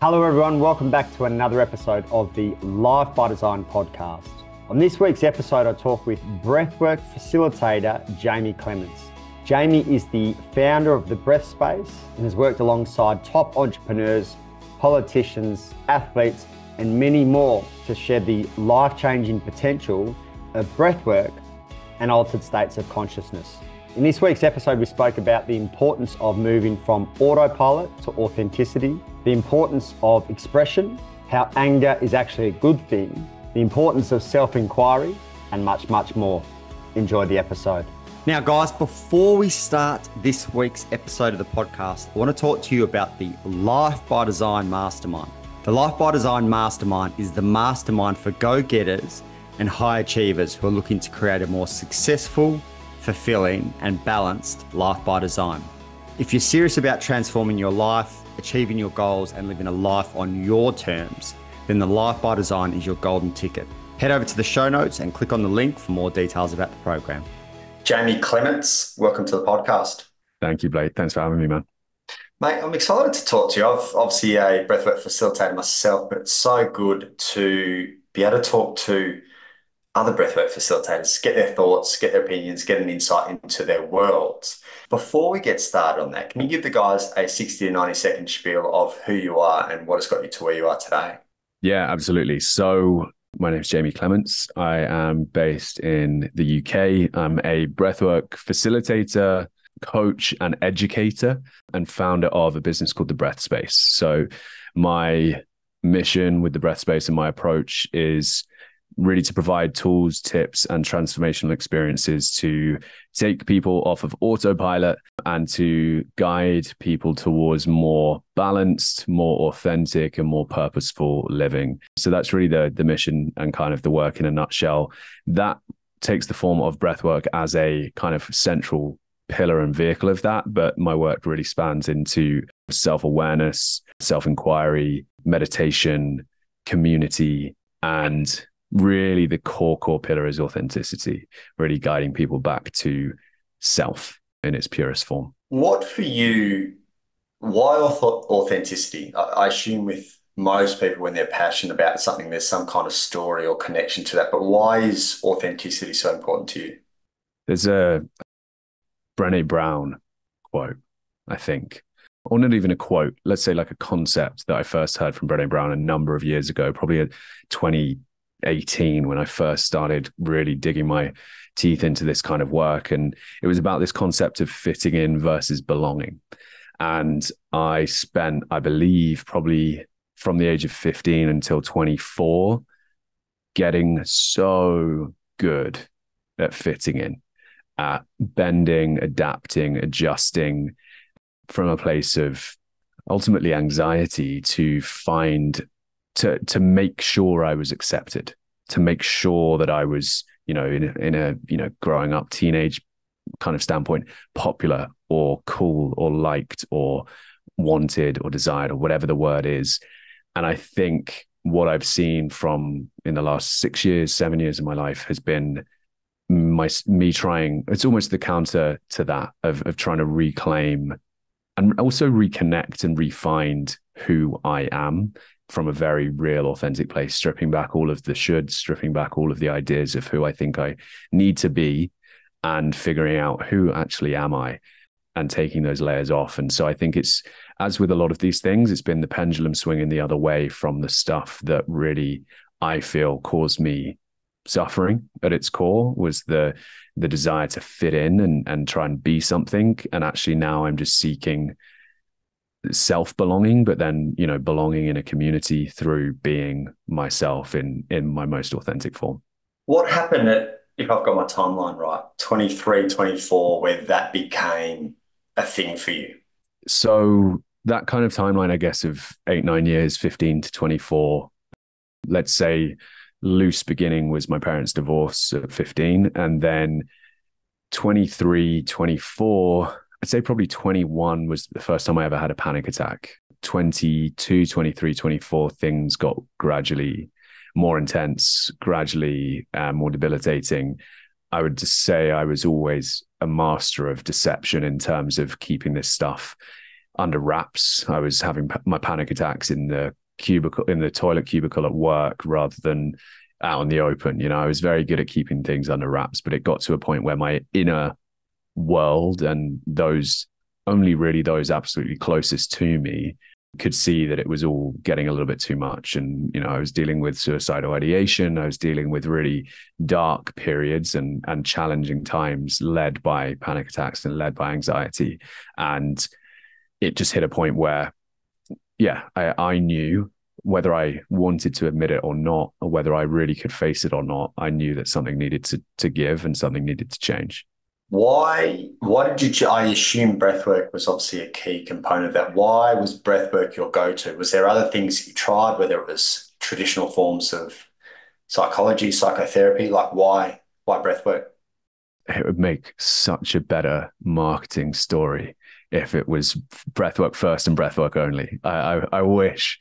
Hello everyone, welcome back to another episode of the Life by Design podcast. On this week's episode, I talk with breathwork facilitator, Jamie Clements. Jamie is the founder of the Breath Space and has worked alongside top entrepreneurs, politicians, athletes, and many more to share the life-changing potential of breathwork and altered states of consciousness. In this week's episode, we spoke about the importance of moving from autopilot to authenticity, the importance of expression, how anger is actually a good thing, the importance of self-inquiry, and much, much more. Enjoy the episode. Now, guys, before we start this week's episode of the podcast, I want to talk to you about the Life by Design Mastermind. The Life by Design Mastermind is the mastermind for go-getters and high achievers who are looking to create a more successful, fulfilling, and balanced life by design. If you're serious about transforming your life, achieving your goals, and living a life on your terms, then the Life by Design is your golden ticket. Head over to the show notes and click on the link for more details about the program. Jamie Clements, welcome to the podcast. Thank you, Blake. Thanks for having me, man. Mate, I'm excited to talk to you. I've obviously a breathwork facilitator myself, but it's so good to be able to talk to other breathwork facilitators, get their thoughts, get their opinions, get an insight into their worlds. Before we get started on that, can you give the guys a 60 to 90 second spiel of who you are and what has got you to where you are today? Yeah, absolutely. So my name is Jamie Clements. I am based in the UK. I'm a breathwork facilitator, coach, and educator, and founder of a business called the Breath Space. So my mission with the Breath Space and my approach is really to provide tools, tips, and transformational experiences to take people off of autopilot and to guide people towards more balanced, more authentic, and more purposeful living. So that's really the mission and kind of the work in a nutshell. That takes the form of breathwork as a kind of central pillar and vehicle of that. But my work really spans into self-awareness, self-inquiry, meditation, community, and really the core pillar is authenticity, really guiding people back to self in its purest form. What for you, why authenticity? I assume with most people when they're passionate about something, there's some kind of story or connection to that, but why is authenticity so important to you? There's a Brené Brown quote, I think, or not even a quote, let's say like a concept that I first heard from Brené Brown a number of years ago, probably 2018 when I first started really digging my teeth into this kind of work. And it was about this concept of fitting in versus belonging. And I spent, I believe, probably from the age of 15 until 24, getting so good at fitting in, at bending, adapting, adjusting from a place of ultimately anxiety to make sure I was accepted, to make sure that I was, in a growing up teenage kind of standpoint, popular or cool or liked or wanted or desired or whatever the word is. And I think what I've seen from in the last 6 years, 7 years of my life has been me trying, it's almost the counter to that of trying to reclaim and also reconnect and re-find who I am from a very real, authentic place, stripping back all of the shoulds, stripping back all of the ideas of who I think I need to be and figuring out who actually am I and taking those layers off. And so I think it's, as with a lot of these things, it's been the pendulum swinging the other way from the stuff that really I feel caused me suffering at its core, was the desire to fit in and try and be something. And actually now I'm just seeking self-belonging, but then, belonging in a community through being myself in my most authentic form. What happened if I've got my timeline right, 23, 24, where that became a thing for you? So that kind of timeline, I guess, of 8-9 years, 15 to 24, let's say loose beginning was my parents' divorce at 15. And then 23, 24, I'd say probably 21 was the first time I ever had a panic attack. 22, 23, 24, things got gradually more intense, gradually more debilitating. I would just say I was always a master of deception in terms of keeping this stuff under wraps. I was having my panic attacks in the cubicle, in the toilet cubicle at work, rather than out in the open. I was very good at keeping things under wraps, but it got to a point where my inner world and only really those absolutely closest to me could see that it was all getting a little bit too much. And, I was dealing with suicidal ideation. I was dealing with really dark periods and challenging times led by panic attacks and led by anxiety. And it just hit a point where, I knew, whether I wanted to admit it or not, or whether I really could face it or not, I knew that something needed to give and something needed to change. Why did I assume breathwork was obviously a key component of that. Why was breathwork your go-to? Was there other things you tried, whether it was traditional forms of psychology, psychotherapy? Like why breathwork? It would make such a better marketing story if it was breathwork first and breathwork only. I wish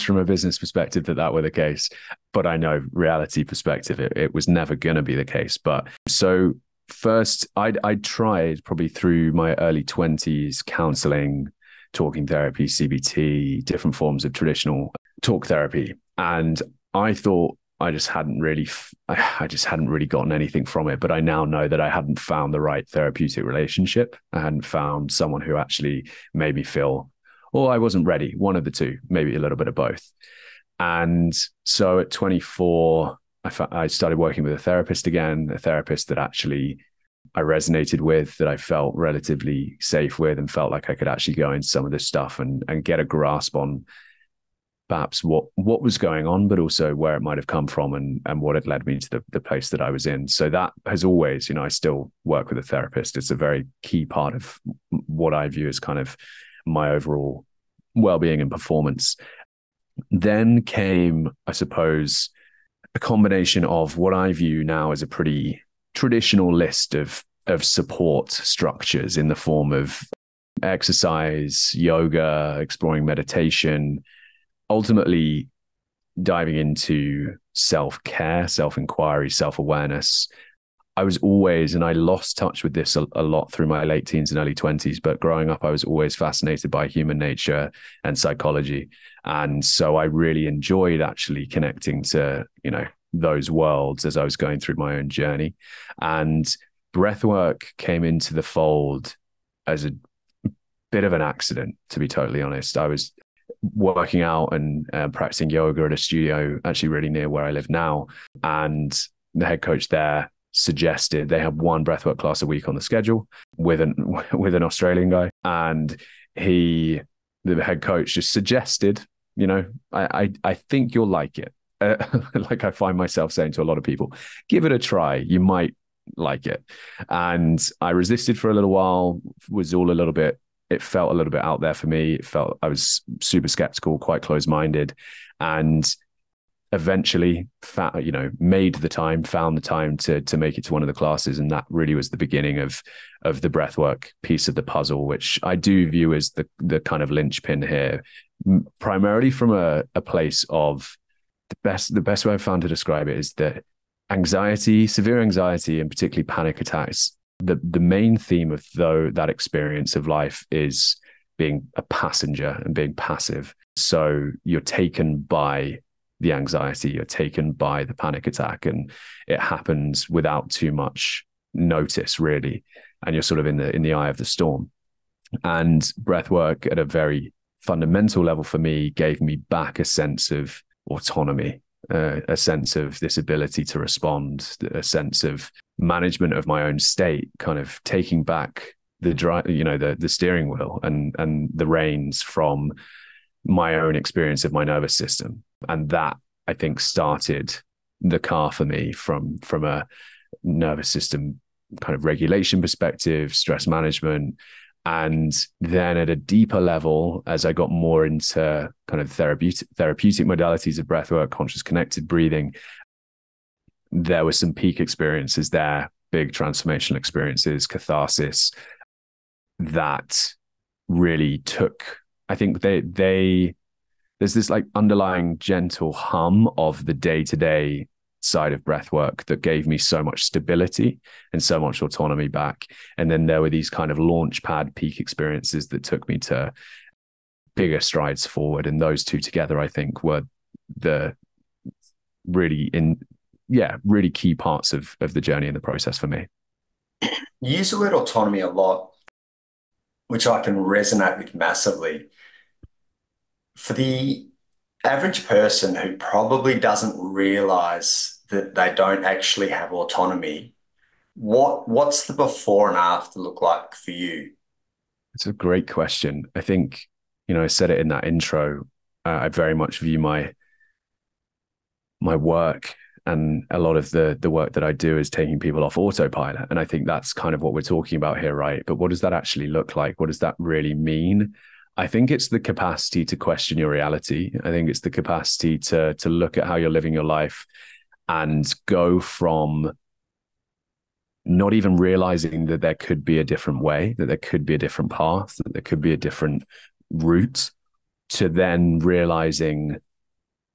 from a business perspective that were the case, but I know reality perspective, it was never going to be the case. But so first, I tried probably through my early 20s, counseling, talking therapy, CBT, different forms of traditional talk therapy. And I thought I just hadn't really gotten anything from it. But I now know that I hadn't found the right therapeutic relationship. I hadn't found someone who actually made me feel, I wasn't ready. One of the two, maybe a little bit of both. And so at 24, I started working with a therapist again, a therapist that actually I resonated with, that I felt relatively safe with, and felt like I could actually go into some of this stuff and get a grasp on perhaps what was going on, but also where it might have come from and what had led me to the place that I was in. So that has always, I still work with a therapist. It's a very key part of what I view as kind of my overall well-being and performance. Then came, I suppose, a combination of what I view now as a pretty traditional list of support structures in the form of exercise, yoga, exploring meditation, ultimately diving into self-care, self-inquiry, self-awareness. I was always, and I lost touch with this a lot through my late teens and early 20s, but growing up, I was always fascinated by human nature and psychology. And so I really enjoyed actually connecting to, those worlds as I was going through my own journey. And breathwork came into the fold as a bit of an accident, to be totally honest. I was working out and practicing yoga at a studio actually really near where I live now. And the head coach there suggested they have one breathwork class a week on the schedule with an Australian guy. And the head coach just suggested, I think you'll like it. Like I find myself saying to a lot of people, give it a try. You might like it. And I resisted for a little while, it felt a little bit out there for me. It felt I was super skeptical, quite closed-minded, and eventually found the time to make it to one of the classes. And that really was the beginning of the breathwork piece of the puzzle, which I do view as the kind of linchpin here, primarily from a place of the best way I've found to describe it is that severe anxiety, and particularly panic attacks, the main theme of that experience of life is being a passenger and being passive. So you're taken by the anxiety, you're taken by the panic attack, and it happens without too much notice, really. And you're sort of in the eye of the storm. And breathwork at a very fundamental level for me gave me back a sense of autonomy, a sense of this ability to respond, a sense of management of my own state, kind of taking back the steering wheel and the reins from my own experience of my nervous system. And that, I think, started the car for me from a nervous system kind of regulation perspective, stress management. And then at a deeper level, as I got more into kind of therapeutic modalities of breathwork, conscious connected breathing, there were some peak experiences there, big transformational experiences, catharsis, that really took, I think there's this like underlying gentle hum of the day-to-day side of breath work that gave me so much stability and so much autonomy back. And then there were these kind of launch pad peak experiences that took me to bigger strides forward. And those two together, I think, were the really key parts of the journey and the process for me. You use the word autonomy a lot, which I can resonate with massively. For the average person who probably doesn't realize that they don't actually have autonomy, what's the before and after look like for you? It's a great question. I think, I said it in that intro. I very much view my work and a lot of the work that I do is taking people off autopilot. And I think that's kind of what we're talking about here, right? But what does that actually look like? What does that really mean? I think it's the capacity to question your reality. I think it's the capacity to look at how you're living your life and go from not even realizing that there could be a different way, that there could be a different path, that there could be a different route, to then realizing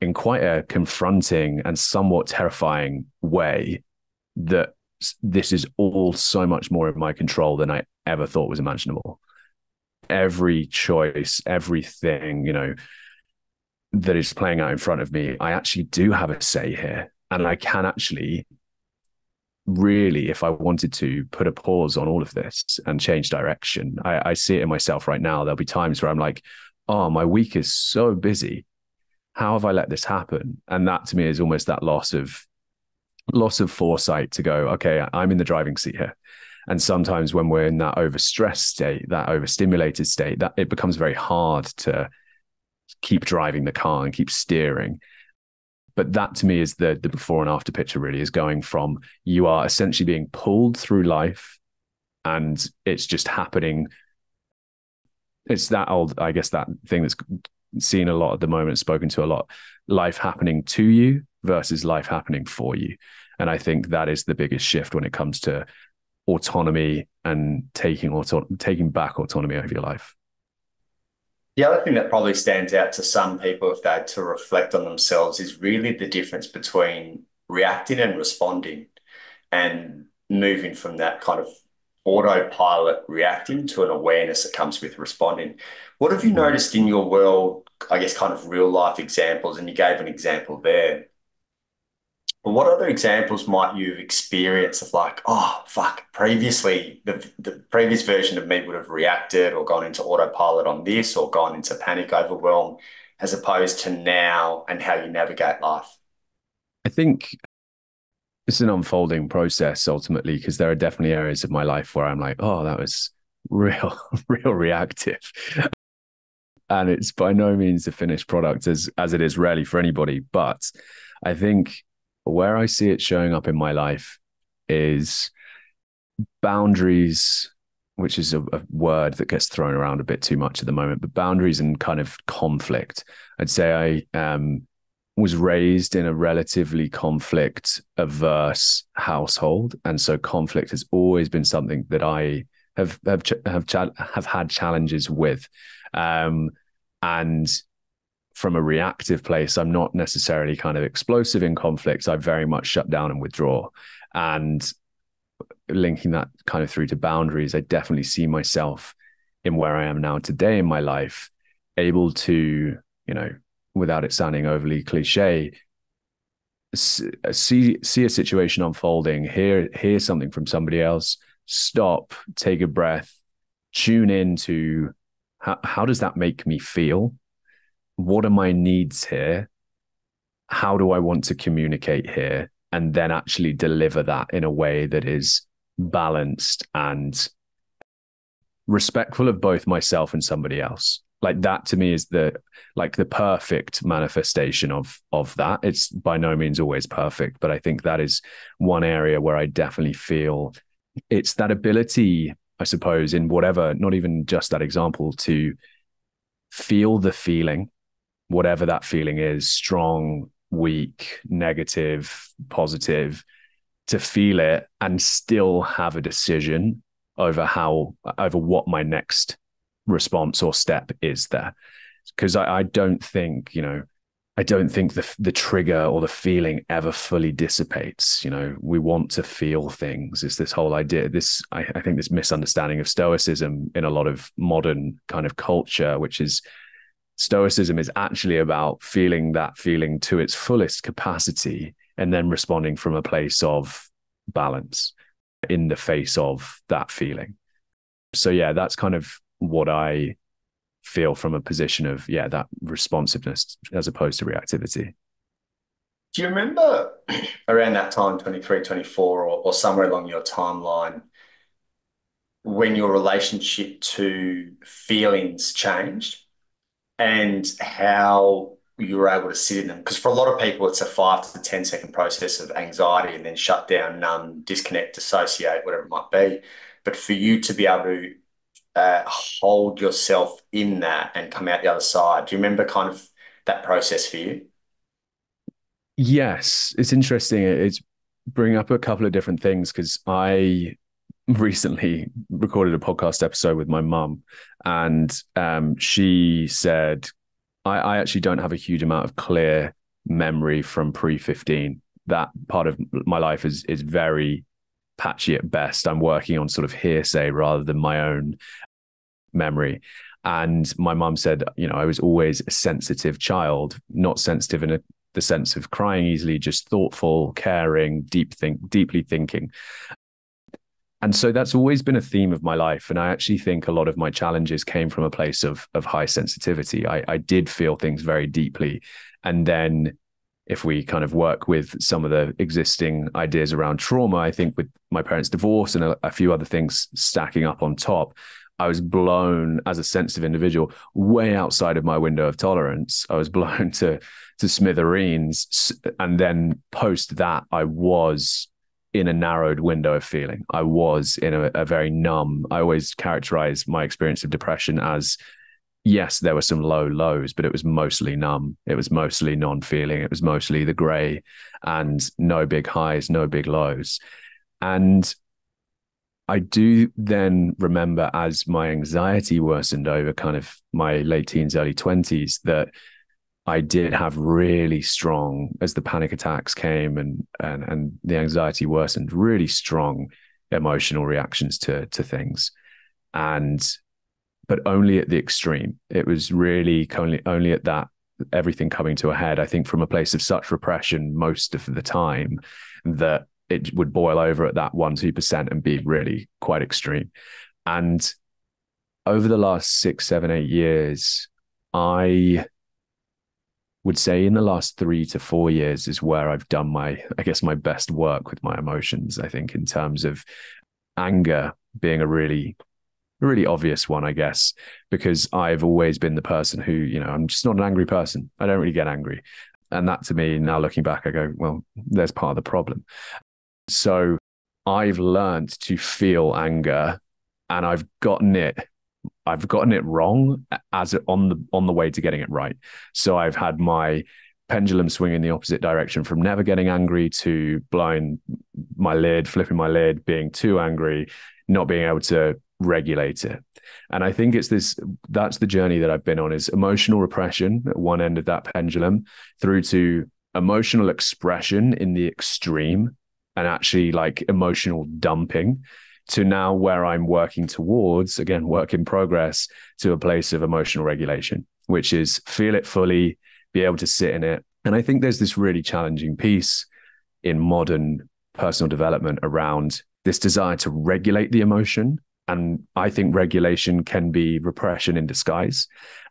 in quite a confronting and somewhat terrifying way that this is all so much more in my control than I ever thought was imaginable. Every choice, everything, that is playing out in front of me, I actually do have a say here. And I can actually really, if I wanted to, put a pause on all of this and change direction. I see it in myself right now. There'll be times where I'm like, oh, my week is so busy. How have I let this happen? And that to me is almost that loss of foresight to go, okay, I'm in the driving seat here. And sometimes when we're in that overstressed state, that overstimulated state, that it becomes very hard to keep driving the car and keep steering. But that to me is the before and after picture, really, is going from you are essentially being pulled through life and it's just happening. It's that old, I guess, that thing that's seen a lot at the moment, spoken to a lot, life happening to you versus life happening for you. And I think that is the biggest shift when it comes to autonomy and taking back autonomy over your life. The other thing that probably stands out to some people, if they had to reflect on themselves, is really the difference between reacting and responding, and moving from that kind of autopilot reacting to an awareness that comes with responding. What have you noticed in your world, I guess, kind of real life examples? And you gave an example there. But what other examples might you have experienced of like, oh, fuck, previously the previous version of me would have reacted or gone into autopilot on this or gone into panic, overwhelm, as opposed to now, and how you navigate life? I think it's an unfolding process ultimately, because there are definitely areas of my life where I'm like, oh, that was real reactive. And it's by no means a finished product as it is rarely for anybody. But I think where I see it showing up in my life is boundaries, which is a word that gets thrown around a bit too much at the moment, but boundaries and kind of conflict. I'd say I was raised in a relatively conflict averse household. And so conflict has always been something that I have had challenges with. And from a reactive place, I'm not necessarily kind of explosive in conflicts. I very much shut down and withdraw. And linking that kind of through to boundaries, I definitely see myself in where I am now today in my life, able to, without it sounding overly cliche, see a situation unfolding, hear something from somebody else, stop, take a breath, tune into how does that make me feel? What are my needs here? How do I want to communicate here? And then actually deliver that in a way that is balanced and respectful of both myself and somebody else. Like that to me is the perfect manifestation of that. It's by no means always perfect, but I think that is one area where I definitely feel it's that ability, I suppose, in whatever, not even just that example, to feel the feeling, whatever that feeling is, strong, weak, negative, positive, to feel it and still have a decision over what my next response or step is there. Because I don't think, I don't think the trigger or the feeling ever fully dissipates. We want to feel things. It's this whole idea, I think this misunderstanding of stoicism in a lot of modern kind of culture, which is stoicism is actually about feeling that feeling to its fullest capacity and then responding from a place of balance in the face of that feeling. So yeah, that's kind of what I feel from a position of, that responsiveness as opposed to reactivity. Do you remember around that time, 23, 24, or somewhere along your timeline, when your relationship to feelings changed and how you were able to sit in them? Because for a lot of people, it's a 5 to 10 second process of anxiety and then shut down, numb, disconnect, dissociate, whatever it might be. But for you to be able to hold yourself in that and come out the other side, do you remember kind of that process for you? Yes, it's interesting. It's bringing up a couple of different things because I recently recorded a podcast episode with my mum, and she said, I actually don't have a huge amount of clear memory from pre-15. That part of my life is very patchy at best. I'm working on sort of hearsay rather than my own memory. And my mum said, I was always a sensitive child, not sensitive in the sense of crying easily, just thoughtful, caring, deeply thinking. And so that's always been a theme of my life. And I actually think a lot of my challenges came from a place of high sensitivity. I did feel things very deeply. And then if we kind of work with some of the existing ideas around trauma, I think with my parents' divorce and a few other things stacking up on top, I was blown as a sensitive individual way outside of my window of tolerance. I was blown to smithereens. And then post that, I was in a narrowed window of feeling. I was in a very numb. I always characterize my experience of depression as, yes, there were some low lows, but it was mostly numb. It was mostly non-feeling. It was mostly the gray and no big highs, no big lows. And I do then remember as my anxiety worsened over kind of my late teens, early 20s, that I did have really strong, as the panic attacks came and the anxiety worsened, really strong emotional reactions to things. But only at the extreme. It was really only at that, everything coming to a head, I think from a place of such repression most of the time, that it would boil over at that 1-2% and be really quite extreme. And over the last 6, 7, 8 years, I would say in the last 3 to 4 years is where I've done my best work with my emotions. I think in terms of anger being a really, really obvious one, I guess, because I've always been the person who, I'm just not an angry person. I don't really get angry. And that to me, now looking back, I go, well, there's part of the problem. So I've learned to feel anger, and I've gotten it wrong as on the way to getting it right. So I've had my pendulum swing in the opposite direction from never getting angry to blowing my lid, flipping my lid, being too angry, not being able to regulate it. And I think that's the journey that I've been on, is emotional repression at one end of that pendulum through to emotional expression in the extreme and actually like emotional dumping, to now where I'm working towards, again, work in progress, to a place of emotional regulation, which is feel it fully, be able to sit in it. And I think there's this really challenging piece in modern personal development around this desire to regulate the emotion. And I think regulation can be repression in disguise,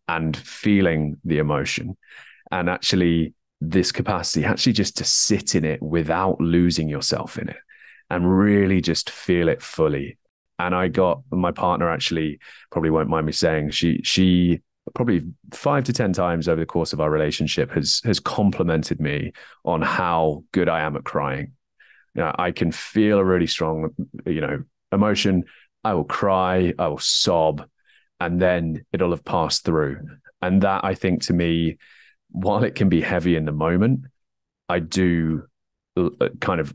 and feeling the emotion. And actually this capacity, actually just to sit in it without losing yourself in it, and really just feel it fully. And I got my partner, actually probably won't mind me saying, she probably 5 to 10 times over the course of our relationship has complimented me on how good I am at crying. I can feel a really strong, emotion. I will cry, I will sob, and then it'll have passed through. And that, I think, to me, while it can be heavy in the moment, I do kind of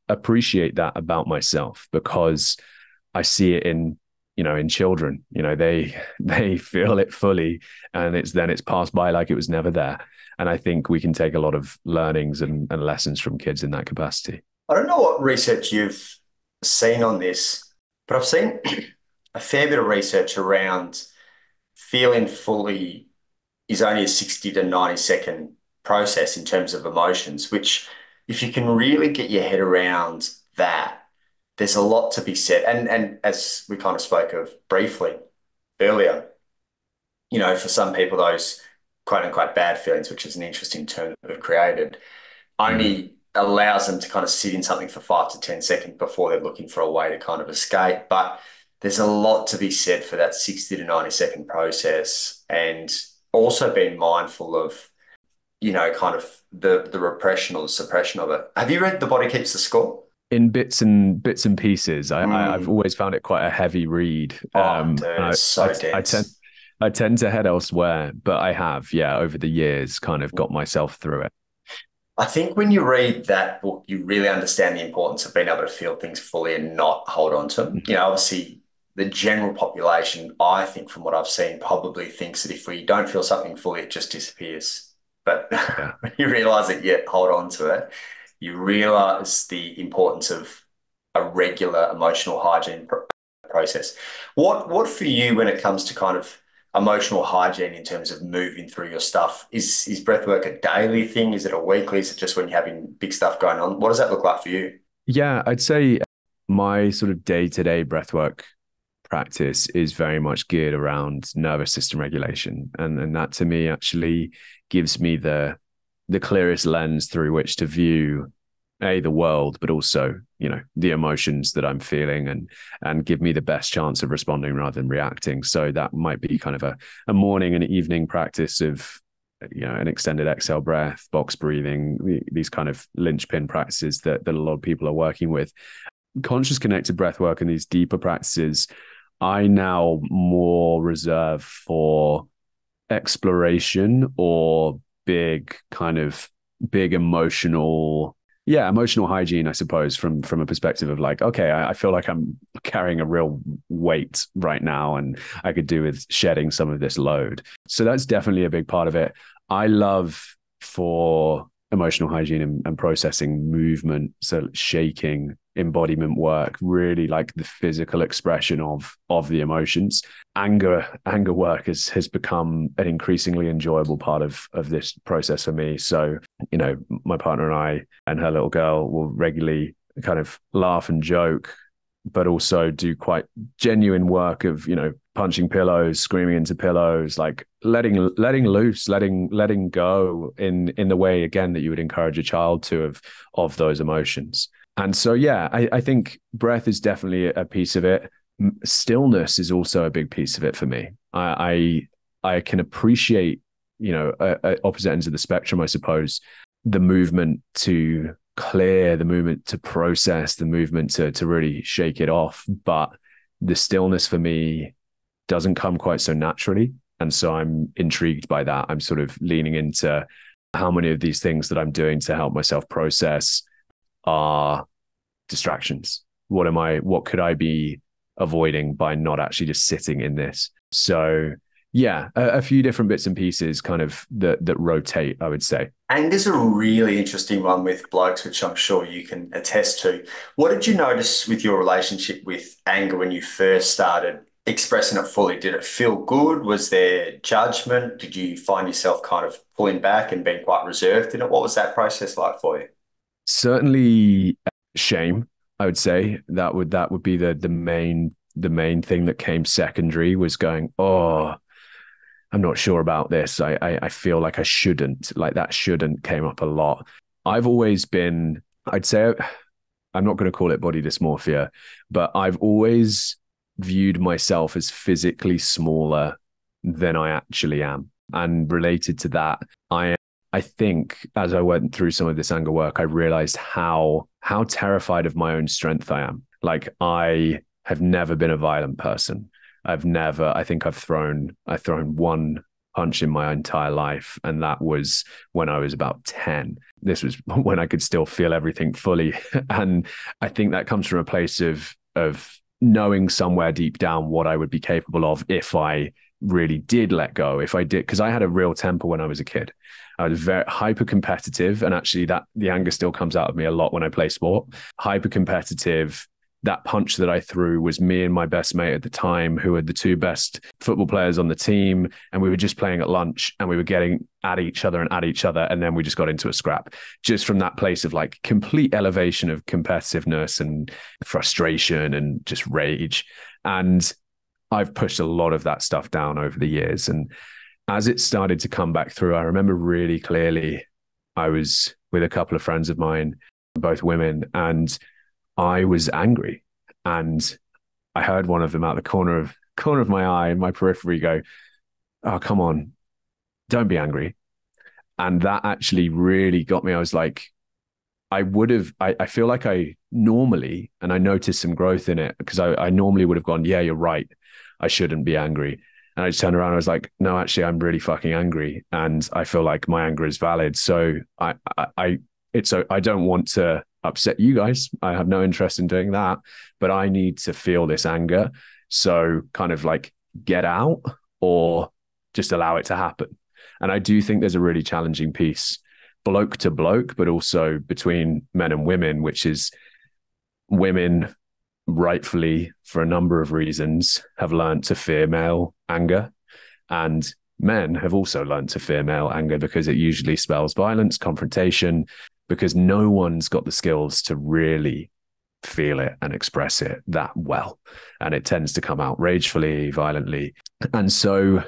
appreciate that about myself, because I see it in in children, they feel it fully, and it's passed by like it was never there. And I think we can take a lot of learnings and lessons from kids in that capacity. I don't know what research you've seen on this, but I've seen a fair bit of research around feeling fully is only a 60 to 90-second process in terms of emotions, which if you can really get your head around that, there's a lot to be said. And as we kind of spoke of briefly earlier, for some people, those quote unquote bad feelings, which is an interesting term that we've created, Mm. only allows them to kind of sit in something for 5 to 10 seconds before they're looking for a way to kind of escape. But there's a lot to be said for that 60 to 90-second process, and also being mindful of, kind of the repression or the suppression of it. Have you read The Body Keeps the Score? In bits and pieces. I've Mm. always found it quite a heavy read. Oh, dude, And it's so dense. I tend to head elsewhere, but I have, yeah, over the years kind of got myself through it. I think when you read that book, you really understand the importance of being able to feel things fully and not hold on to them. Obviously, the general population, I think, from what I've seen, probably thinks that if we don't feel something fully, it just disappears. But Yeah. when you realize that you hold on to it, you realize the importance of a regular emotional hygiene process. What for you when it comes to kind of emotional hygiene in terms of moving through your stuff? Is breathwork a daily thing? Is it a weekly? Is it just when you're having big stuff going on? What does that look like for you? Yeah, I'd say my sort of day-to-day breathwork practice is very much geared around nervous system regulation. And that to me actually gives me the clearest lens through which to view the world, but also, the emotions that I'm feeling, and give me the best chance of responding rather than reacting. So that might be kind of a morning and evening practice of, an extended exhale breath, box breathing, these kind of linchpin practices that a lot of people are working with. Conscious connected breath work and these deeper practices, I now more reserve for exploration or big emotional hygiene, I suppose, from a perspective of like, okay, I feel like I'm carrying a real weight right now, and I could do with shedding some of this load. So that's definitely a big part of it. I love, for emotional hygiene and processing, movement, so shaking, embodiment work, really like the physical expression of the emotions. Anger work has become an increasingly enjoyable part of this process for me. So, my partner and I and her little girl will regularly kind of laugh and joke, but also do quite genuine work of, punching pillows, screaming into pillows, like letting loose, letting go in the way, again, that you would encourage a child to of those emotions. And so, yeah, I think breath is definitely a piece of it. Stillness is also a big piece of it for me. I can appreciate, opposite ends of the spectrum, I suppose, the movement to clear, the movement to process, the movement to really shake it off. But the stillness for me doesn't come quite so naturally. And so I'm intrigued by that. I'm sort of leaning into how many of these things that I'm doing to help myself process are distractions. What could I be avoiding by not actually just sitting in this? So yeah, a few different bits and pieces kind of that rotate, I would say. Anger's a really interesting one with blokes, which I'm sure you can attest to. What did you notice with your relationship with anger when you first started expressing it fully? Did it feel good? Was there judgment? Did you find yourself kind of pulling back and being quite reserved in it? What was that process like for you? Certainly shame, I would say. That would be the main thing that came secondary, was going, oh, I'm not sure about this. I feel like I shouldn't. Like that shouldn't came up a lot. I've always been, I'd say, I'm not going to call it body dysmorphia, but I've always viewed myself as physically smaller than I actually am. And related to that, I think as I went through some of this anger work, I realized how terrified of my own strength I am. Like, I have never been a violent person. I think I've thrown one punch in my entire life, and that was when I was about 10. This was when I could still feel everything fully. And I think that comes from a place of knowing somewhere deep down what I would be capable of if I really did let go, if I did, because I had a real temper when I was a kid. I was very hyper competitive, and actually that the anger still comes out of me a lot when I play sport. Hyper competitive. That punch that I threw was me and my best mate at the time, who were the two best football players on the team. And we were just playing at lunch and we were getting at each other. And then we just got into a scrap just from that place of like complete elevation of competitiveness and frustration and just rage. And I've pushed a lot of that stuff down over the years. And as it started to come back through, I remember really clearly I was with a couple of friends of mine, both women, and I was angry, and I heard one of them out the corner of my eye in my periphery go, "Oh, come on, don't be angry." And that actually really got me. I was like, I feel like I normally, and I noticed some growth in it, because I normally would have gone, "Yeah, you're right, I shouldn't be angry." And I just turned around and I was like, "No, actually, I'm really fucking angry. And I feel like my anger is valid. So I don't want to upset you guys. I have no interest in doing that, but I need to feel this anger. So kind of like get out or just allow it to happen." And I do think there's a really challenging piece, bloke to bloke, but also between men and women, which is women rightfully, for a number of reasons, have learned to fear male anger. And men have also learned to fear male anger because it usually spells violence, confrontation, because no one's got the skills to really feel it and express it that well. And it tends to come out ragefully, violently. And so,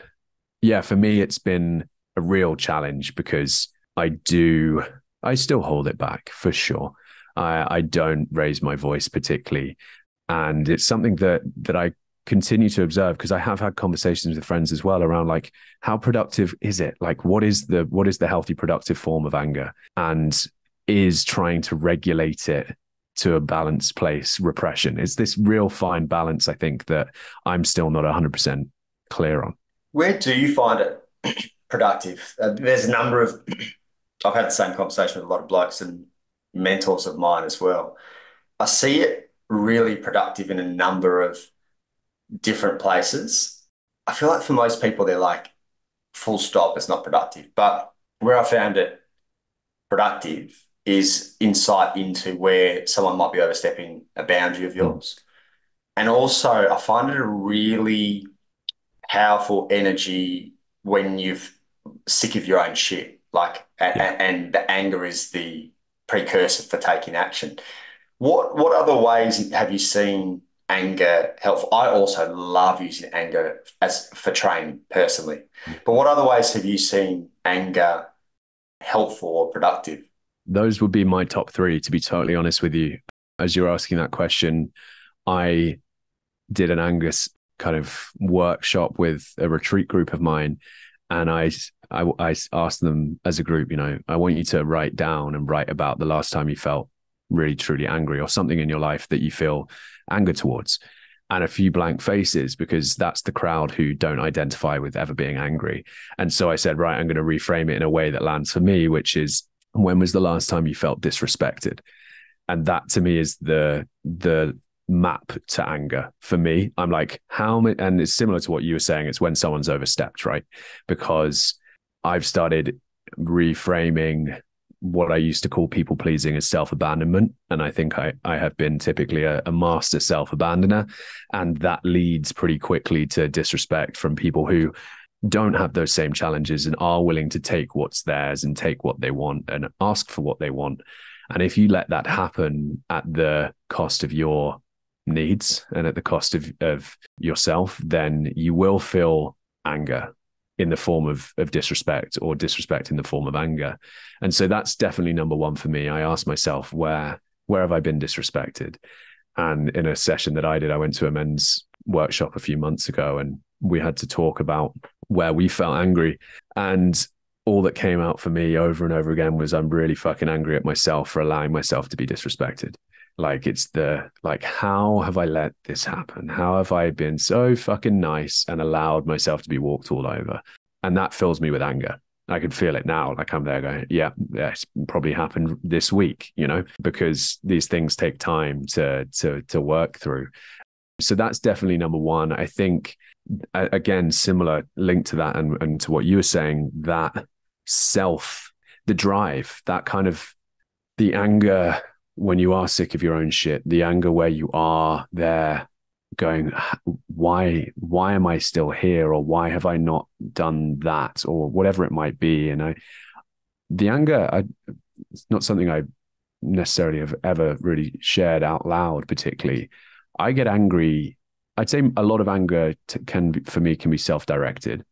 yeah, for me, it's been a real challenge because I still hold it back for sure. I don't raise my voice particularly. And it's something that I continue to observe, because I have had conversations with friends as well around like, how productive is it? Like, what is the healthy, productive form of anger? And is trying to regulate it to a balanced place repression? It's this real fine balance, I think, that I'm still not 100% clear on. Where do you find it productive? There's a number of, I've had the same conversation with a lot of blokes and mentors of mine as well. I see it really productive in a number of different places. I feel like for most people, they're like, full stop, it's not productive. But where I found it productive is insight into where someone might be overstepping a boundary of yours. And also, I find it a really powerful energy when you're sick of your own shit. Like, and the anger is the precursor for taking action. What other ways have you seen anger helpful? I also love using anger for training personally. But what other ways have you seen anger helpful or productive? Those would be my top three, to be totally honest with you. As you're asking that question, I did an Angus kind of workshop with a retreat group of mine. And I asked them as a group, I want you to write down and write about the last time you felt really, truly angry, or something in your life that you feel anger towards. And a few blank faces, because that's the crowd who don't identify with ever being angry. And so I said, right, I'm going to reframe it in a way that lands for me, which is, when was the last time you felt disrespected? And that to me is the map to anger for me. I'm like, how many, and it's similar to what you were saying, it's when someone's overstepped, right? Because I've started reframing what I used to call people pleasing as self-abandonment. And I think I have been typically a master self-abandoner. And that leads pretty quickly to disrespect from people who don't have those same challenges and are willing to take what's theirs and take what they want and ask for what they want. And if you let that happen at the cost of your needs and at the cost of yourself, then you will feel anger in the form of disrespect, or disrespect in the form of anger. And so that's definitely number one for me. I ask myself, where have I been disrespected? And in a session that I did, I went to a men's workshop a few months ago, and we had to talk about where we felt angry. And all that came out for me over and over again was, I'm really fucking angry at myself for allowing myself to be disrespected. Like, it's how have I let this happen? How have I been so fucking nice and allowed myself to be walked all over? And that fills me with anger. I can feel it now. Like, I'm there going, yeah, it's probably happened this week, because these things take time to work through. So that's definitely number one. I think, again, similar link to that and to what you were saying, that the drive, that kind of the anger when you are sick of your own shit, the anger where you are there going, why am I still here? Or why have I not done that? Or whatever it might be. And the anger, it's not something I necessarily have ever really shared out loud, particularly. I get angry. I'd say a lot of anger can be self-directed,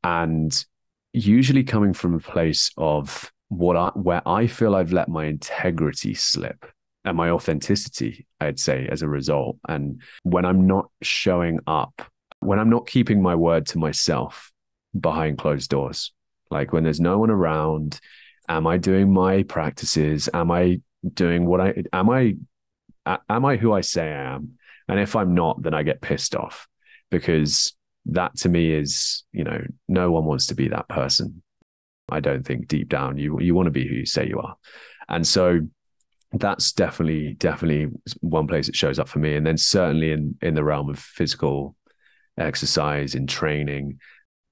and usually coming from a place of where I feel I've let my integrity slip and my authenticity, I'd say, as a result. And when I'm not showing up, when I'm not keeping my word to myself behind closed doors, like when there's no one around, am I doing my practices? Am I doing am I who I say I am? And if I'm not, then I get pissed off, because that to me is, no one wants to be that person. I don't think deep down you want to be who you say you are. And so that's definitely one place it shows up for me. And then certainly in the realm of physical exercise, in training,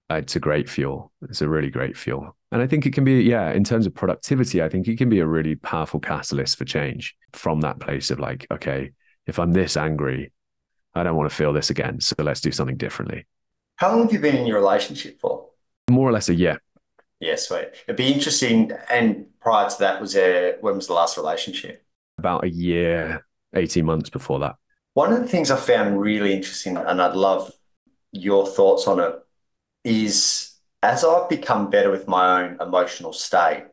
it's a great fuel. It's a really great fuel. And I think it can be, in terms of productivity, I think it can be a really powerful catalyst for change from that place of like, okay, if I'm this angry, I don't want to feel this again. So let's do something differently. How long have you been in your relationship for? More or less a year. Yeah, sweet. It'd be interesting. And prior to that, when was the last relationship? About a year, 18 months before that. One of the things I found really interesting, and I'd love your thoughts on it, is as I've become better with my own emotional state,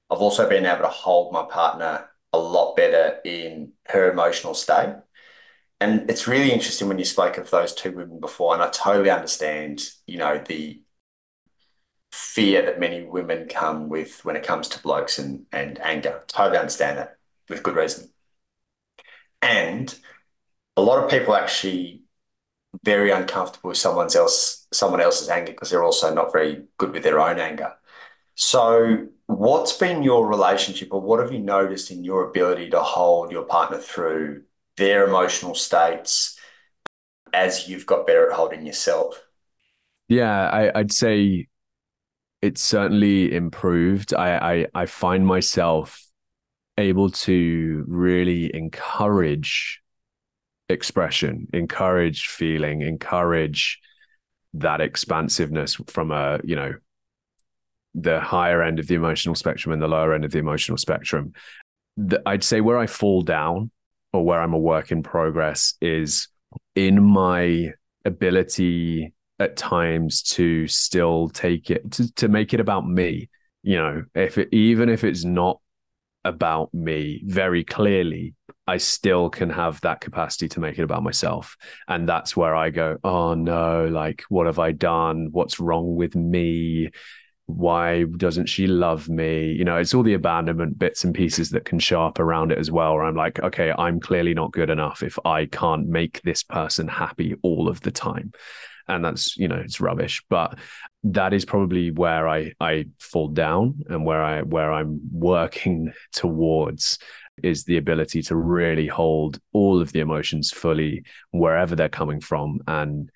I've also been able to hold my partner a lot better in her emotional state. And it's really interesting when you spoke of those two women before, and I totally understand, the fear that many women come with when it comes to blokes and anger. Totally understand that with good reason. And a lot of people actually very uncomfortable with someone else's anger because they're also not very good with their own anger. So what's been your relationship, or what have you noticed in your ability to hold your partner through their emotional states as you've got better at holding yourself? Yeah, I'd say it's certainly improved. I find myself able to really encourage expression, encourage feeling, encourage that expansiveness from the higher end of the emotional spectrum and the lower end of the emotional spectrum. I'd say where I fall down, or where I'm a work in progress, is in my ability at times to still take it, to make it about me. Even if it's not about me very clearly, I still can have that capacity to make it about myself. And that's where I go, oh no, like, what have I done? What's wrong with me? Why doesn't she love me? It's all the abandonment bits and pieces that can show up around it as well, where I'm like, okay, I'm clearly not good enough if I can't make this person happy all of the time. And that's, it's rubbish. But that is probably where I fall down, and where I'm working towards is the ability to really hold all of the emotions fully wherever they're coming from, and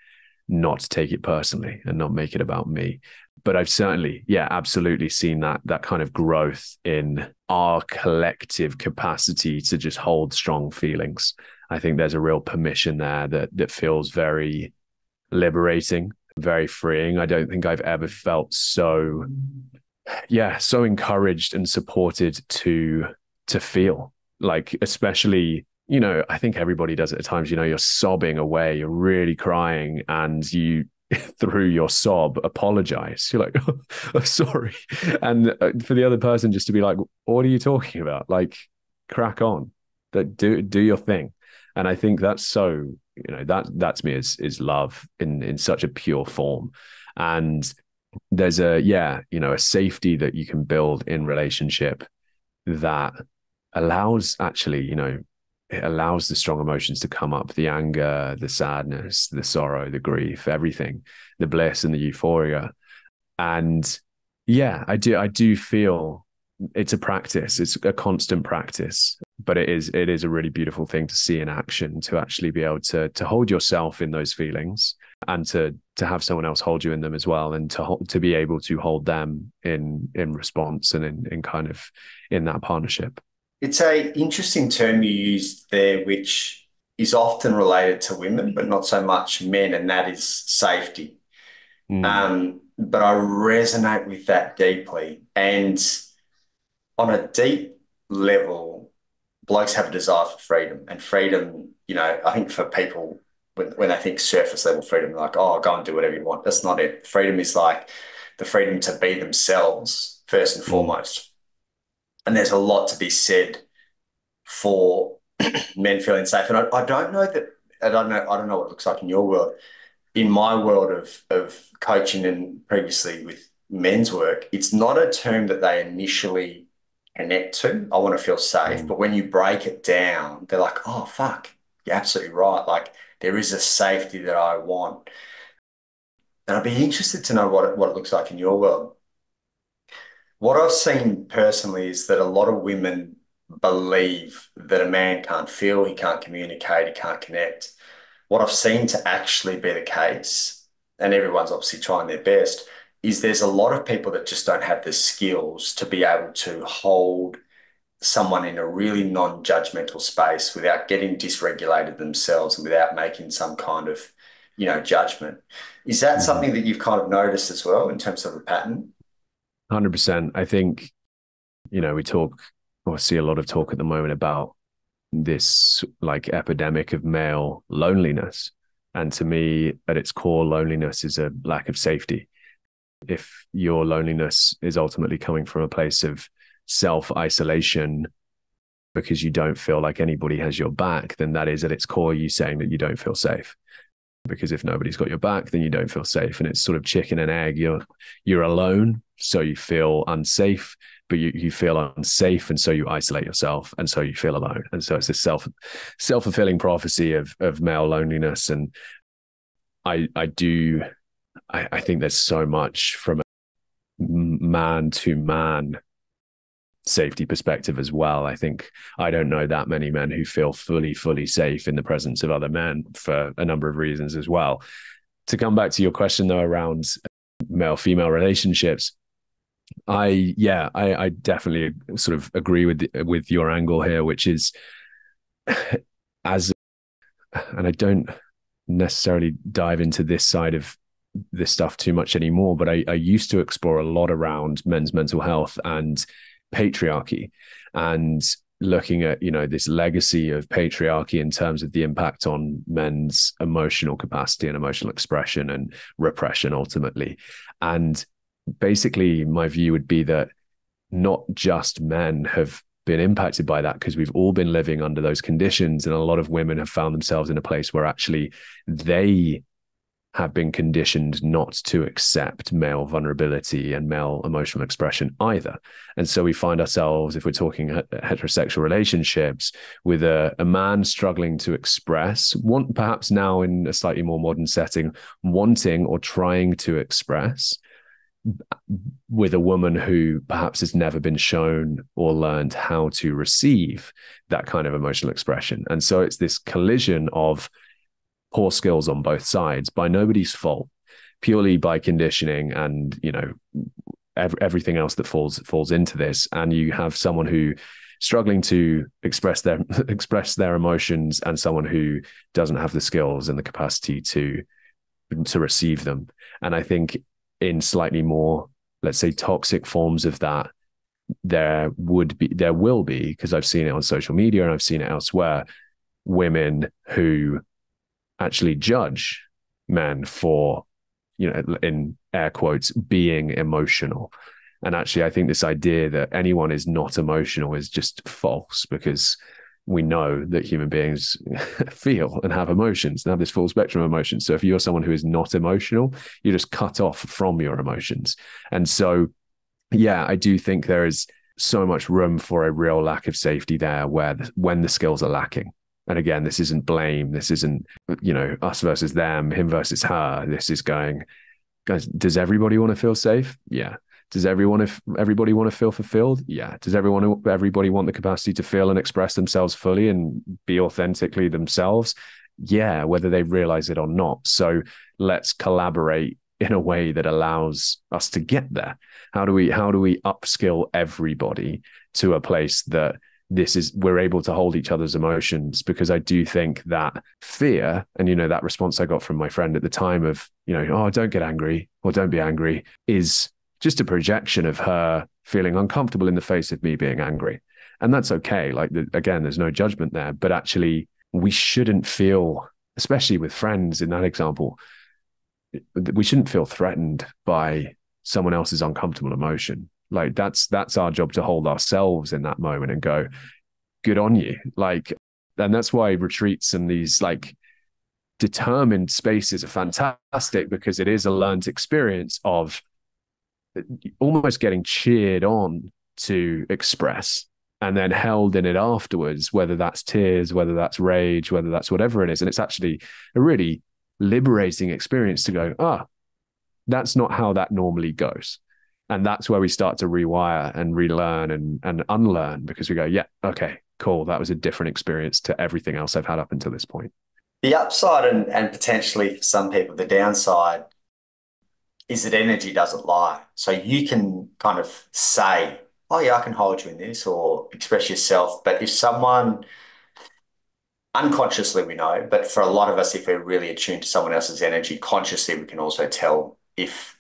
not take it personally and not make it about me. But I've certainly, absolutely seen that kind of growth in our collective capacity to just hold strong feelings. I think there's a real permission there that feels very liberating, very freeing. I don't think I've ever felt so encouraged and supported to feel, like, especially, I think everybody does it at times. You're sobbing away, you're really crying, and you through your sob apologize. You're like, oh, sorry. And for the other person just to be like, what are you talking about? Like, crack on, do your thing. And I think that's so, that's me is love in such a pure form. And there's a safety that you can build in relationship that allows, actually, it allows the strong emotions to come up, the anger, the sadness, the sorrow, the grief, everything, the bliss and the euphoria. And I do feel it's a practice. It's a constant practice. but it is a really beautiful thing to see in action, to actually be able to hold yourself in those feelings, and to have someone else hold you in them as well, and to be able to hold them in response, and in kind of in that partnership. It's a interesting term you used there, which is often related to women, but not so much men, and that is safety. But I resonate with that deeply. And on a deep level, blokes have a desire for freedom. And freedom, I think for people, when they think surface level freedom, they're like, oh, go and do whatever you want. That's not it. Freedom is like the freedom to be themselves first and foremost. And there's a lot to be said for men feeling safe. And I don't know that, I don't know what it looks like in your world. In my world of coaching and previously with men's work, it's not a term that they initially connect to. I want to feel safe. But when you break it down, they're like, oh, fuck, you're absolutely right. Like, there is a safety that I want. And I'd be interested to know what it looks like in your world. What I've seen personally is that a lot of women believe that a man can't feel, he can't communicate, he can't connect. What I've seen to actually be the case, and everyone's obviously trying their best, is there's a lot of people that just don't have the skills to be able to hold someone in a really non-judgmental space without getting dysregulated themselves and without making some kind of, judgment. Is that something that you've kind of noticed as well in terms of a pattern? 100%. I think, we talk, or see a lot of talk at the moment about this like epidemic of male loneliness. And to me, at its core, loneliness is a lack of safety. If your loneliness is ultimately coming from a place of self-isolation because you don't feel like anybody has your back, then that is at its core you saying that you don't feel safe. Because if nobody's got your back, then you don't feel safe. And it's sort of chicken and egg. You're alone, so you feel unsafe, but you feel unsafe, and so you isolate yourself, and so you feel alone. And so it's this self-fulfilling prophecy of male loneliness. And I think there's so much from a man to man safety perspective as well. I don't know that many men who feel fully safe in the presence of other men for a number of reasons as well. To come back to your question though around male-female relationships, I definitely sort of agree with your angle here, which is and I don't necessarily dive into this side of this stuff too much anymore, but I used to explore a lot around men's mental health and patriarchy, and looking at this legacy of patriarchy in terms of the impact on men's emotional capacity and emotional expression and repression ultimately. And basically my view would be that not just men have been impacted by that, because we've all been living under those conditions, and a lot of women have found themselves in a place where actually they have been conditioned not to accept male vulnerability and male emotional expression either. And so we find ourselves, if we're talking heterosexual relationships, with a man struggling to express, perhaps now in a slightly more modern setting, wanting or trying to express, with a woman who perhaps has never been shown or learned how to receive that kind of emotional expression. And so it's this collision of poor skills on both sides by nobody's fault, purely by conditioning and everything else that falls into this. And you have someone who struggling to express their emotions, and someone who doesn't have the skills and the capacity to receive them. And I think in slightly more, let's say, toxic forms of that, there will be, because I've seen it on social media and I've seen it elsewhere, women who actually judge men for, in air quotes, being emotional. And actually, I think this idea that anyone is not emotional is just false, because we know that human beings feel and have emotions and have this full spectrum of emotions. So if you're someone who is not emotional, you're just cut off from your emotions. And so, yeah, I do think there is so much room for a real lack of safety there when the skills are lacking. And again, this isn't blame. This isn't, us versus them, him versus her. This is going, guys, does everybody want to feel safe? Yeah. Does everybody want to feel fulfilled? Yeah. Does everybody want the capacity to feel and express themselves fully and be authentically themselves? Yeah, whether they realize it or not. So let's collaborate in a way that allows us to get there. How do we upskill everybody to a place that we're able to hold each other's emotions? Because I do think that fear, and that response I got from my friend at the time of, oh, don't get angry or don't be angry, is just a projection of her feeling uncomfortable in the face of me being angry. And that's okay. Like, again, there's no judgment there, but actually we shouldn't feel, especially with friends in that example, we shouldn't feel threatened by someone else's uncomfortable emotion. Like that's our job, to hold ourselves in that moment and go, good on you. Like, and that's why retreats and these like determined spaces are fantastic, because it is a learned experience of almost getting cheered on to express and then held in it afterwards, whether that's tears, whether that's rage, whether that's whatever it is. And it's actually a really liberating experience to go, that's not how that normally goes. And that's where we start to rewire and relearn and unlearn, because we go, yeah, okay, cool. That was a different experience to everything else I've had up until this point. The upside and potentially for some people, the downside is that energy doesn't lie. So you can kind of say, oh yeah, I can hold you in this, or express yourself. But if someone, unconsciously we know, but for a lot of us, if we're really attuned to someone else's energy, consciously we can also tell if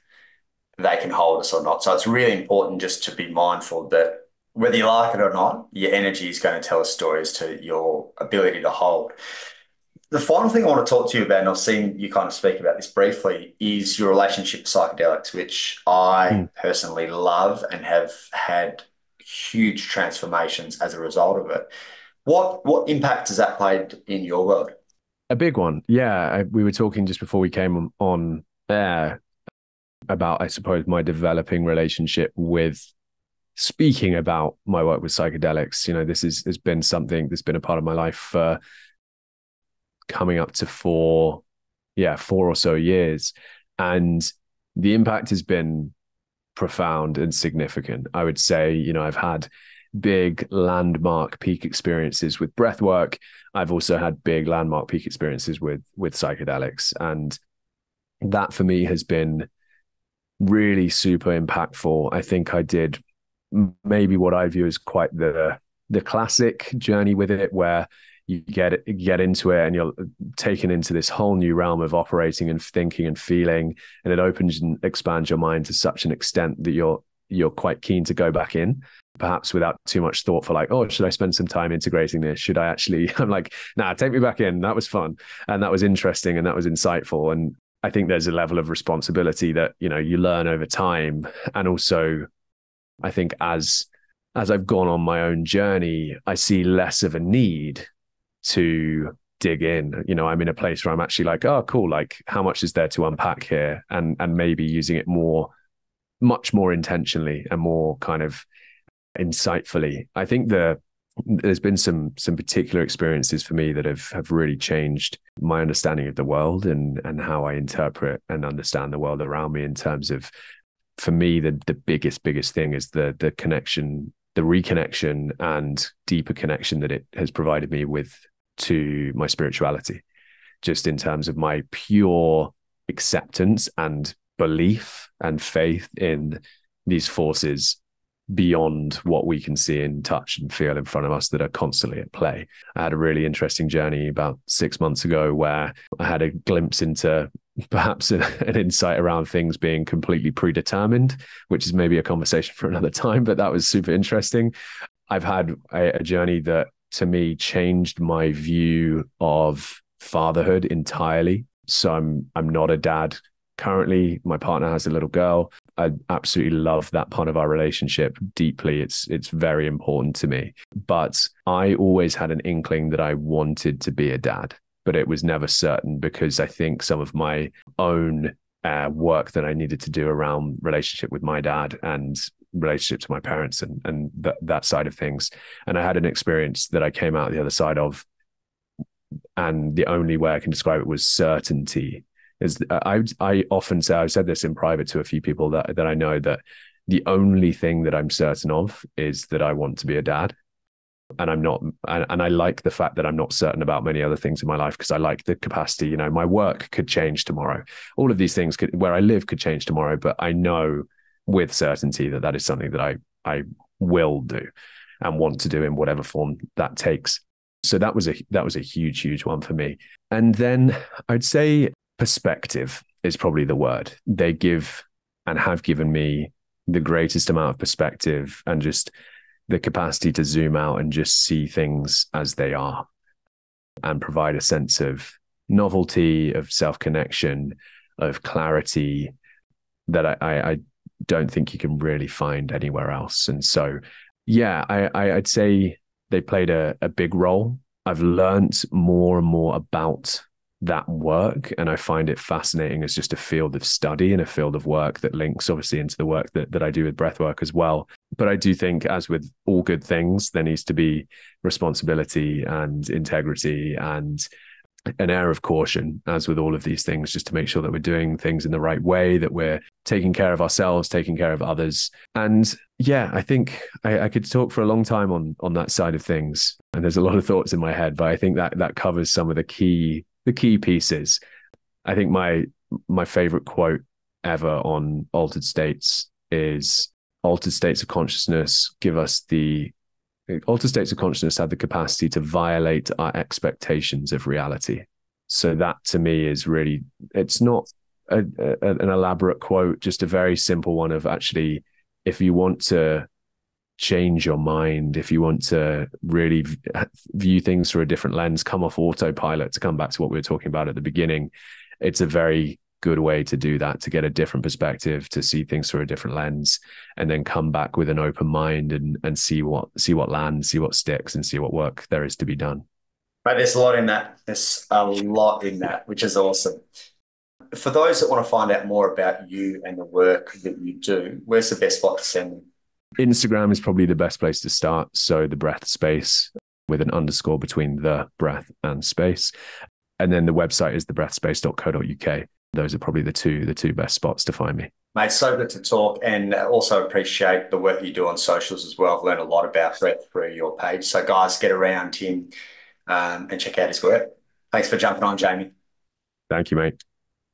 they can hold us or not. So it's really important just to be mindful that whether you like it or not, your energy is going to tell a story as to your ability to hold. The final thing I want to talk to you about, and I've seen you kind of speak about this briefly, is your relationship to psychedelics, which I personally love and have had huge transformations as a result of it. What impact has that played in your world? A big one. Yeah. We were talking just before we came on air about, I suppose, my developing relationship with speaking about my work with psychedelics. This has been something that's been a part of my life for coming up to four or so years. And the impact has been profound and significant. I would say, I've had big landmark peak experiences with breathwork. I've also had big landmark peak experiences with psychedelics. And that for me has been really super impactful. I think I did maybe what I view as quite the classic journey with it, where you get into it and you're taken into this whole new realm of operating and thinking and feeling, and it opens and expands your mind to such an extent that you're quite keen to go back in, perhaps without too much thought for like, oh, should I spend some time integrating this? Should I actually? I'm like, nah, take me back in. That was fun and that was interesting and that was insightful. And I think there's a level of responsibility that you learn over time, and also I think as I've gone on my own journey, I see less of a need to dig in. I'm in a place where I'm actually like, oh, cool. Like, how much is there to unpack here? And maybe using it much more intentionally and more kind of insightfully. I think there's been some particular experiences for me that have really changed my understanding of the world and how I interpret and understand the world around me, in terms of, for me, the biggest thing is the connection, the reconnection and deeper connection that it has provided me to my spirituality, just in terms of my pure acceptance and belief and faith in these forces beyond what we can see and touch and feel in front of us that are constantly at play. I had a really interesting journey about 6 months ago where I had a glimpse into perhaps an insight around things being completely predetermined, which is maybe a conversation for another time, but that was super interesting. I've had a journey that to me changed my view of fatherhood entirely. So I'm not a dad currently. My partner has a little girl. I absolutely love that part of our relationship deeply. It's very important to me. But I always had an inkling that I wanted to be a dad, but it was never certain, because I think some of my own work that I needed to do around relationship with my dad and relationship to my parents and that side of things. And I had an experience that I came out the other side of, and the only way I can describe it was certainty. Is I often say, I've said this in private to a few people that I know, that The only thing that I'm certain of is that I want to be a dad. And I'm not, and I like the fact that I'm not certain about many other things in my life, because I like the capacity. You know, my work could change tomorrow. All of these things where I live could change tomorrow, but I know with certainty that that is something that I will do and want to do in whatever form that takes. So that was a huge one for me. And then I'd say perspective is probably the word. They give and have given me the greatest amount of perspective and just the capacity to zoom out and just see things as they are and provide a sense of novelty, of self-connection, of clarity that I don't think you can really find anywhere else. And so, yeah, I'd say they played a big role. I've learned more and more about that work, and I find it fascinating as just a field of study and a field of work that links obviously into the work that I do with breathwork as well. But I do think, as with all good things, there needs to be responsibility and integrity and an air of caution, as with all of these things, just to make sure that we're doing things in the right way, that we're taking care of ourselves, taking care of others. And yeah, I think I could talk for a long time on that side of things. And there's a lot of thoughts in my head, but I think that covers some of the key pieces. I think my favorite quote ever on altered states is, altered states of consciousness altered states of consciousness have the capacity to violate our expectations of reality. So that to me is really, it's not an elaborate quote, just a very simple one of, actually, if you want to change your mind, if you want to really view things through a different lens, come off autopilot, to come back to what we were talking about at the beginning, it's a very good way to do that, to get a different perspective, to see things through a different lens, and then come back with an open mind and see what lands, see what sticks, and see what work there is to be done. Right, there's a lot in that. There's a lot in that, which is awesome. For those that want to find out more about you and the work that you do, where's the best spot to send them? Instagram is probably the best place to start. So the breath space with an underscore between the breath and space. And then the website is thebreathspace.co.uk. Those are probably the two best spots to find me. Mate, so good to talk, and also appreciate the work you do on socials as well. I've learned a lot about breath through your page. So guys, get around him and check out his work. Thanks for jumping on, Jamie. Thank you, mate.